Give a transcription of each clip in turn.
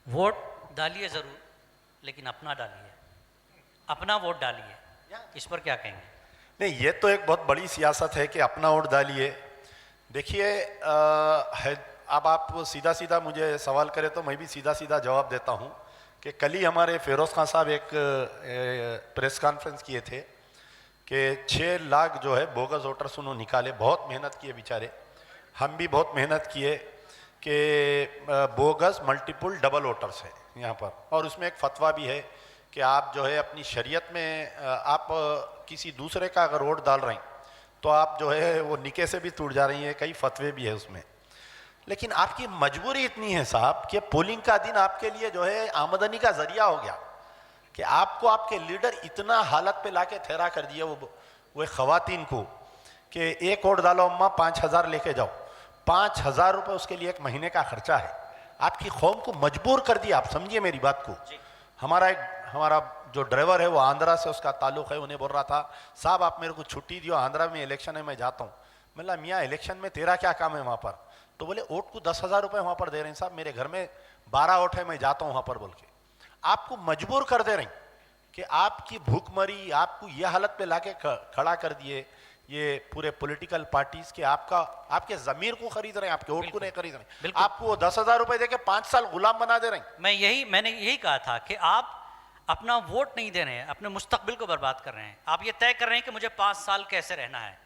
Vote डालिए ज़रूर, लेकिन अपना डालिए, अपना वोट डालिए। इस पर क्या कहेंगे? नहीं, ये तो एक बहुत बड़ी सियासत है कि अपना वोट डालिए। देखिए, अब आप सीधा सीधा मुझे सवाल करें तो मैं भी सीधा सीधा जवाब देता हूँ कि कल ही हमारे फिरोज़ खान साहब एक प्रेस कॉन्फ्रेंस किए थे कि 6 लाख जो है बोगस वोटर्स उन्होंने निकाले। बहुत मेहनत किए बेचारे, हम भी बहुत मेहनत किए कि बोगस मल्टीपल डबल वोटर्स है यहाँ पर। और उसमें एक फतवा भी है कि आप जो है अपनी शरीयत में आप किसी दूसरे का अगर वोट डाल रहे हैं तो आप जो है वो निके से भी टूट जा रही है, कई फतवे भी है उसमें। लेकिन आपकी मजबूरी इतनी है साहब कि पोलिंग का दिन आपके लिए जो है आमदनी का जरिया हो गया कि आपको आपके लीडर इतना हालत पे लाके ठहरा कर दिया वो खवातीन को कि एक वोट डालो अम्मा 5,000 लेके जाओ। 5,000 रुपये उसके लिए एक महीने का खर्चा है। आपकी कौम को मजबूर कर दिया। आप समझिए मेरी बात को। हमारा जो ड्राइवर है वो आंध्रा से उसका ताल्लुक है, उन्हें बोल रहा था साहब आप मेरे को छुट्टी दियो, आंध्रा में इलेक्शन है मैं जाता हूँ। मैं मियाँ इलेक्शन में तेरा क्या काम है वहाँ पर? तो बोले वोट को 10,000 रुपये वहाँ पर दे रहे हैं साहब, मेरे घर में 12 वोट है, मैं जाता हूँ वहाँ पर बोल के। आपको मजबूर कर दे रहे हैं कि आपकी भूखमरी आपको यह हालत पे लाके खड़ा कर दिए ये पूरे पॉलिटिकल पार्टीज के। आपके जमीर को खरीद रहे हैं, आपके वोट को नहीं खरीद रहे हैं। आपको वो 10,000 रुपए देके 5 साल गुलाम बना दे रहे हैं। मैंने यही कहा था कि आप अपना वोट नहीं दे रहे हैं, अपने मुस्तकबिल को बर्बाद कर रहे हैं। आप ये तय कर रहे हैं कि मुझे 5 साल कैसे रहना है।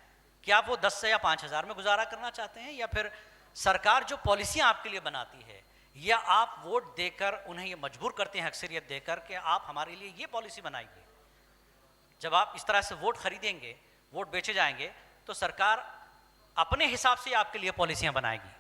क्या आप वो 10 से या 5,000 में गुजारा करना चाहते हैं, या फिर सरकार जो पॉलिसियां आपके लिए बनाती है, या आप वोट देकर उन्हें ये मजबूर करते हैं अक्सरियत देकर कि आप हमारे लिए ये पॉलिसी बनाइए। जब आप इस तरह से वोट खरीदेंगे, वोट बेचे जाएंगे, तो सरकार अपने हिसाब से आपके लिए पॉलिसियां बनाएगी।